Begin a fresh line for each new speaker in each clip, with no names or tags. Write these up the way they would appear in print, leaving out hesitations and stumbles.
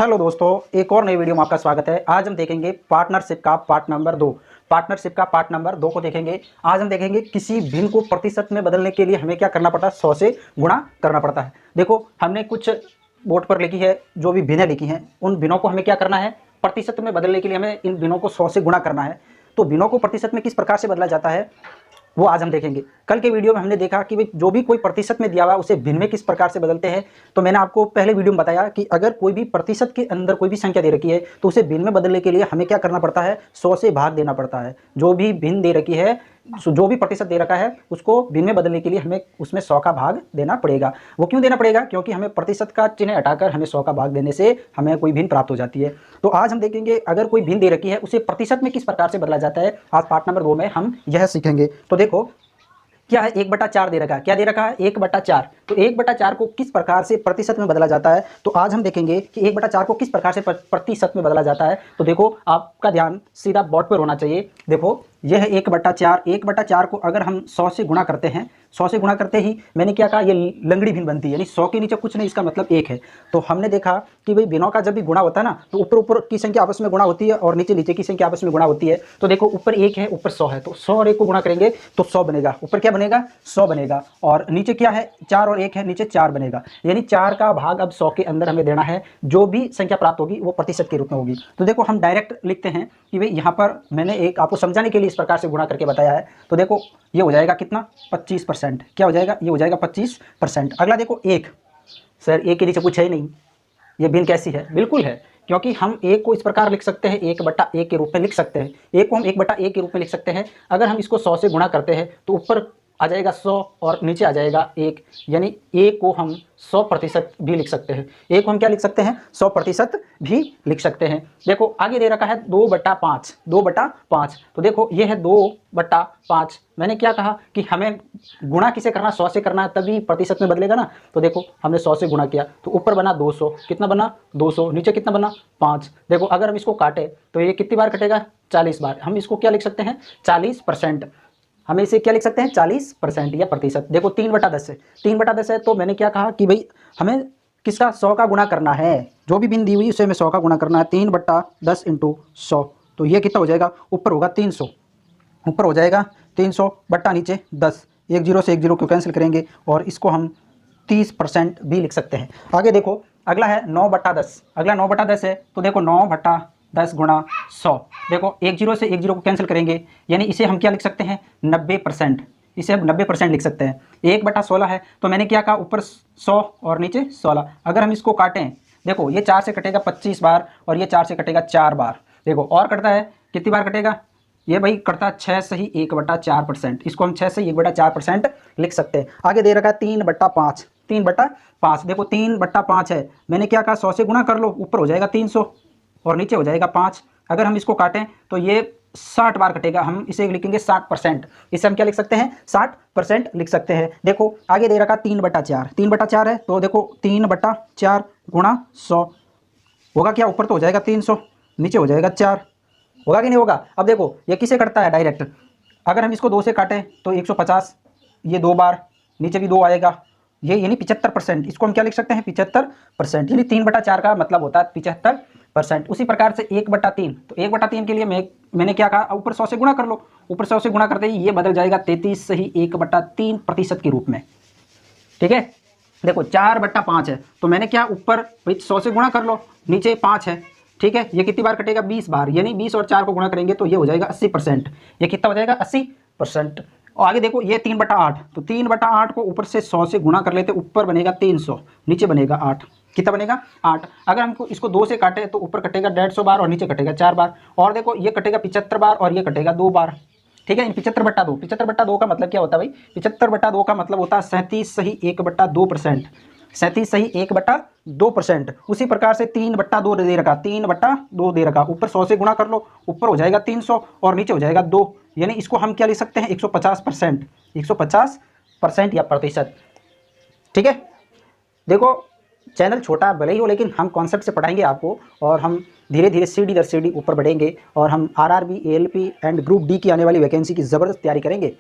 Hello दोस्तों, एक और नई वीडियो में आपका स्वागत है। आज हम देखेंगे पार्टनरशिप का पार्ट नंबर 2। पार्टनरशिप का पार्ट नंबर 2 को देखेंगे। आज हम देखेंगे किसी भिन्न को प्रतिशत में बदलने के लिए हमें क्या करना पड़ता है, 100 से गुणा करना पड़ता है। देखो, हमने कुछ बोर्ड पर लिखी है, जो भी भिन्नें लिखी हैं, उन भिन्नों को हमें क्या करना है, प्रतिशत में बदलने के लिए हमें इन भिन्नों को 100 से गुणा करना है। तो भिन्नों को प्रतिशत में किस प्रकार से बदला जाता है वो आज हम देखेंगे। कल के वीडियो में हमने देखा कि भाई जो भी कोई प्रतिशत में दिया हुआ उसे भिन्न में किस प्रकार से बदलते हैं। तो मैंने आपको पहले वीडियो में बताया कि अगर कोई भी प्रतिशत के अंदर कोई भी संख्या दे रखी है तो उसे भिन्न में बदलने के लिए हमें क्या करना पड़ता है, 100 से भाग देना पड़ता है। जो भी भिन्न दे रखी है, जो भी प्रतिशत दे रखा है, उसको भिन्न में बदलने के लिए हमें उसमें 100 का भाग देना पड़ेगा। वो क्यों देना पड़ेगा? क्योंकि हमें प्रतिशत का चिन्ह हटाकर हमें 100 का भाग देने से हमें कोई भिन्न प्राप्त हो जाती है। तो आज हम देखेंगे अगर कोई भिन्न दे रखी है उसे प्रतिशत में किस प्रकार से बदला जाता है। आज पार्ट नंबर 2 में हम यह सीखेंगे। तो देखो, क्या है, 1/4 दे रखा है। क्या दे रखा है? 1/4। तो 1/4 को किस प्रकार से प्रतिशत में बदला जाता है, तो आज हम देखेंगे कि 1/4 को किस प्रकार से प्रतिशत में बदला जाता है। तो देखो, आपका ध्यान सीधा बोर्ड पर होना चाहिए। देखो, यह है 1/4। 1/4 को अगर हम 100 से गुणा करते हैं, 100 से गुणा करते ही मैंने क्या कहा, ये लंगड़ी भिन्न बनती है, यानी 100 के नीचे कुछ नहीं, इसका मतलब 1 है। तो हमने देखा कि भाई भिन्नों का जब भी गुणा होता है ना, तो ऊपर ऊपर की संख्या आपस में गुणा होती है और नीचे नीचे की संख्या आपस में गुणा होती है। तो देखो, ऊपर 1 है, ऊपर 100 है, तो 100 और 1 को गुणा करेंगे तो 100 बनेगा। ऊपर क्या बनेगा? 100 बनेगा। और नीचे क्या है? 4 और 1 है, नीचे 4 बनेगा। यानी 4 का भाग अब 100 के अंदर हमें देना है। जो भी संख्या प्राप्त होगी वो प्रतिशत के रूप में होगी। तो देखो, हम डायरेक्ट लिखते हैं कि भाई यहाँ पर मैंने एक आपको समझाने के लिए इस प्रकार से गुणा करके बताया है। तो देखो, ये हो जाएगा कितना? 25%। क्या हो जाएगा? ये हो जाएगा 25%। अगला देखो, 1। सर, 1 के नीचे कुछ है ही नहीं, ये भिन्न कैसी है? बिल्कुल है, क्योंकि हम 1 को इस प्रकार लिख सकते हैं, 1/1 के रूप में लिख सकते हैं। 1 को हम 1/1 के रूप में लिख सकते हैं। अगर हम इसको 100 से गुणा करते हैं तो ऊपर आ जाएगा 100 और नीचे आ जाएगा 1, यानी 1 को हम 100% भी लिख सकते हैं। 1 को हम क्या लिख सकते हैं? 100% भी लिख सकते हैं। देखो, आगे दे रखा है 2/5। 2/5। तो देखो, ये है 2/5। मैंने क्या कहा कि हमें गुणा किसे करना? 100 से करना है, तभी प्रतिशत में बदलेगा ना। तो देखो, हमने 100 से गुणा किया तो ऊपर बना 200। कितना बना? 200। नीचे कितना बना? 5। देखो, अगर हम इसको काटें तो ये कितनी बार कटेगा? 40 बार। हम इसको क्या लिख सकते हैं? 40%। हमें इसे क्या लिख सकते हैं? 40% या प्रतिशत। देखो, 3/10 है। 3/10 है, तो मैंने क्या कहा कि भाई हमें किसका? 100 का गुणा करना है। जो भी भिन्न दी हुई उसे हमें 100 का गुणा करना है। 3/10 × 100, तो ये कितना हो जाएगा? ऊपर होगा 300। ऊपर हो जाएगा 300 बट्टा नीचे 10। 1 0 से 1 0 को कैंसिल करेंगे और इसको हम 30% भी लिख सकते हैं। आगे देखो, अगला है 9/10। अगला 9/10 है, तो देखो 9/10 × 100। देखो, 1 0 से 1 0 को कैंसिल करेंगे, यानी इसे हम क्या लिख सकते हैं? 90%। इसे हम 90% लिख सकते हैं। 1/16 है, तो मैंने क्या कहा? ऊपर 100 और नीचे 16। अगर हम इसको काटें, देखो, ये 4 से कटेगा 25 बार और ये 4 से कटेगा 4 बार। देखो, और कटता है, कितनी बार कटेगा? ये भाई कटता है 6 से ही 1/4%। इसको हम 6 से 1/4% लिख सकते हैं। आगे दे रखा है 3/5। 3/5। देखो, 3/5 है, मैंने क्या कहा? 100 से गुणा कर लो, ऊपर हो जाएगा 300 और नीचे हो जाएगा 5। अगर हम इसको काटें तो ये 60 बार कटेगा। हम इसे लिखेंगे 60%। इसे हम क्या लिख सकते हैं? 60% लिख सकते हैं। देखो, आगे दे रखा 3/4। 3/4 है, तो देखो 3/4 × 100 होगा क्या? ऊपर तो हो जाएगा 300, नीचे हो जाएगा 4। होगा कि नहीं होगा? अब देखो, ये किसे कटता है? डायरेक्ट। अगर हम इसको 2 से काटें तो 150, ये 2 बार, नीचे भी 2 आएगा, ये यानी 75%। इसको हम क्या लिख सकते हैं? 75%। यानी 3/4 का मतलब होता है 75%। उसी प्रकार से 1/3। तो 1/3 के लिए मैंने क्या कहा? ऊपर 100 से गुणा कर लो। ऊपर 100 से गुणा करते ही ये बदल जाएगा 33 से ही 1/3% के रूप में। ठीक है। देखो, 4/5 है, तो मैंने क्या? ऊपर 100 से गुणा कर लो, नीचे 5 है। ठीक है, ये कितनी बार कटेगा? 20 बार, यानी 20 और 4 को गुणा करेंगे तो ये हो जाएगा 80%। ये कितना हो जाएगा? 80%। और आगे देखो, ये 3/8। तो 3/8 को ऊपर से 100 से गुणा कर लेते, ऊपर बनेगा 300, नीचे बनेगा 8। कितना बनेगा? 8। अगर हमको इसको 2 से काटे तो ऊपर कटेगा 150 बार और नीचे कटेगा 4 बार। और देखो, ये कटेगा 75 बार और ये कटेगा 2 बार। ठीक है, 75/2। 75/2 का मतलब क्या होता है भाई? 75/2 का मतलब होता है 37 सही 1/2%। 37 सही 1/2%। उसी प्रकार से 3/2 दे रखा, 3/2 दे रखा, ऊपर 100 से गुणा कर लो, ऊपर हो जाएगा 300 और नीचे हो जाएगा 2, यानी इसको हम क्या लिख सकते हैं? 150%। 150% या प्रतिशत। ठीक है। देखो, चैनल छोटा भले ही हो, लेकिन हम कॉन्सेप्ट से पढ़ाएंगे आपको और हम धीरे धीरे सीढ़ी दर सीढ़ी ऊपर बढ़ेंगे और हम RRB, ALP and group D की आने वाली वैकेंसी की ज़बरदस्त तैयारी करेंगे।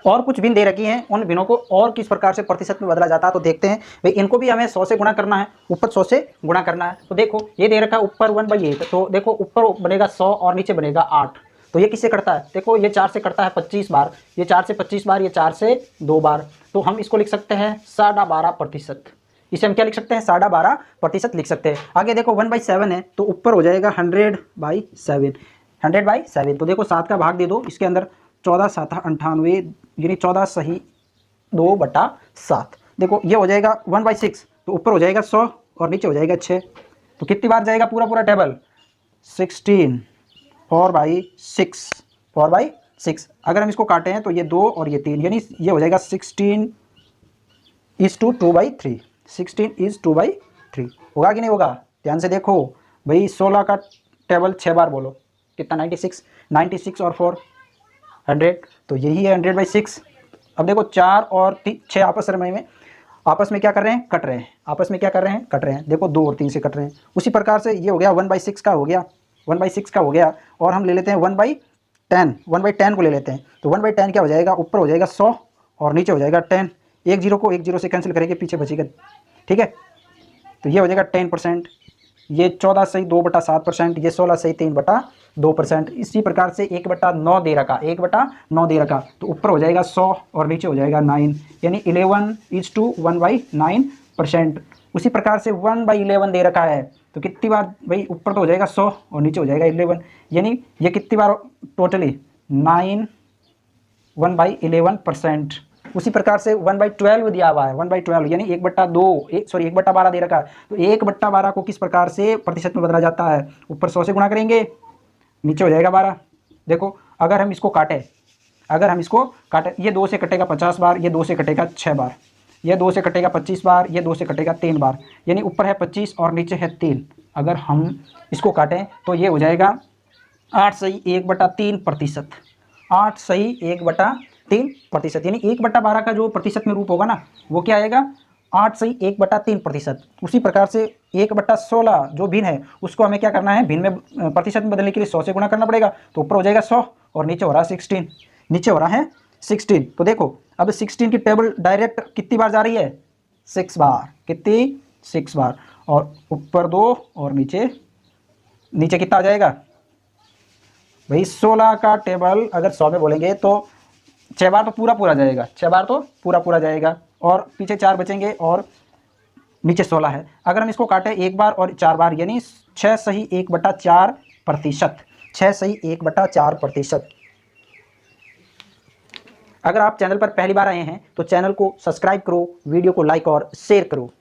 और कुछ भिन्न दे रखी हैं, उन भिन्नों को और किस प्रकार से प्रतिशत में बदला जाता है तो देखते हैं भाई। इनको भी हमें 100 से गुणा करना है, ऊपर 100 से गुणा करना है। तो देखो ये दे रखा है ऊपर 1/8, तो देखो ऊपर बनेगा 100 और नीचे बनेगा 8। तो ये किससे कटता है, देखो ये 4 से कटता है 25 बार, ये 4 से 25 बार, ये 4 से 2 बार। तो हम इसको लिख सकते हैं 12.5%। इसे हम क्या लिख सकते हैं, 12.5% लिख सकते हैं। आगे देखो 1/7 है, तो ऊपर हो जाएगा 100/7, 100/7। तो देखो 7 का भाग दे दो इसके अंदर, 14 7 98, यानी 14 सही 2/7। देखो ये हो जाएगा 1/6, तो ऊपर हो जाएगा 100 और नीचे हो जाएगा 6। तो कितनी बार जाएगा पूरा पूरा टेबल, 16, 4/6, 4/6। अगर हम इसको काटें तो ये 2 और ये 3, यानी ये हो जाएगा 16:2/3, 16:2/3। होगा कि नहीं होगा, ध्यान से देखो भाई। 16 का टेबल 6 बार बोलो, कितना, 96, 96 और 4 100, तो यही है 100/6। अब देखो 4 और 6 आपस में क्या कर रहे हैं, कट रहे हैं, आपस में क्या कर रहे हैं, कट रहे हैं। देखो 2 और 3 से कट रहे हैं। उसी प्रकार से ये हो गया 1/6 का हो गया, 1/6 का हो गया। और हम ले लेते हैं 1/10, 1/10 को ले लेते हैं। तो 1/10 क्या हो जाएगा, ऊपर हो जाएगा 100 और नीचे हो जाएगा 10। एक जीरो को एक जीरो से कैंसिल करेंगे, पीछे बचेगा, ठीक है। तो ये हो जाएगा 10%, ये 14 सही 2/7%, ये 16 सही 3/2%। इसी प्रकार से 1/9 दे रखा, 1/9 दे रखा, तो ऊपर हो जाएगा 100 और नीचे हो जाएगा 9, यानी 11:1/9%। उसी प्रकार से 1/11 दे रखा है, तो कितनी बार भाई, ऊपर तो हो जाएगा 100 और नीचे हो जाएगा 11, यानी ये कितनी बार टोटली 9, 1/11%। उसी प्रकार से 1/12 दिया हुआ है, 1/12 यानी 1/12 दे रखा है। तो 1/12 को किस प्रकार से प्रतिशत में बदला जाता है, ऊपर 100 से गुणा करेंगे, नीचे हो जाएगा 12। देखो अगर हम इसको काटें, ये 2 से कटेगा 50 बार, ये 2 से कटेगा 6 बार, ये 2 से कटेगा 25 बार, ये 2 से कटेगा 3 बार, यानी ऊपर है 25 और नीचे है 3। अगर हम इसको काटें तो ये हो जाएगा 8 सही 1/3%, 8 सही 1/3%, यानी 1/12 का जो प्रतिशत में रूप होगा ना, वो क्या आएगा, 8 सही 1/3%। उसी प्रकार से 1/16 जो भिन्न है, उसको हमें क्या करना है, भिन्न में प्रतिशत में बदलने के लिए 100 से गुणा करना पड़ेगा। तो ऊपर हो जाएगा 100 और नीचे हो रहा है 16, नीचे हो रहा है 16। तो देखो अब 16 की टेबल डायरेक्ट कितनी बार जा रही है, 6 बार, कितनी, 6 बार। और ऊपर 2 और नीचे कितना आ जाएगा भाई, 16 का टेबल अगर 100 में बोलेंगे तो 6 बार तो पूरा जाएगा, 6 बार तो पूरा जाएगा, और पीछे 4 बचेंगे और नीचे 16 है। अगर हम इसको काटें 1 बार और 4 बार, यानी 6 सही 1/4%, 6 सही 1/4%। अगर आप चैनल पर पहली बार आए हैं तो चैनल को सब्सक्राइब करो, वीडियो को लाइक और शेयर करो।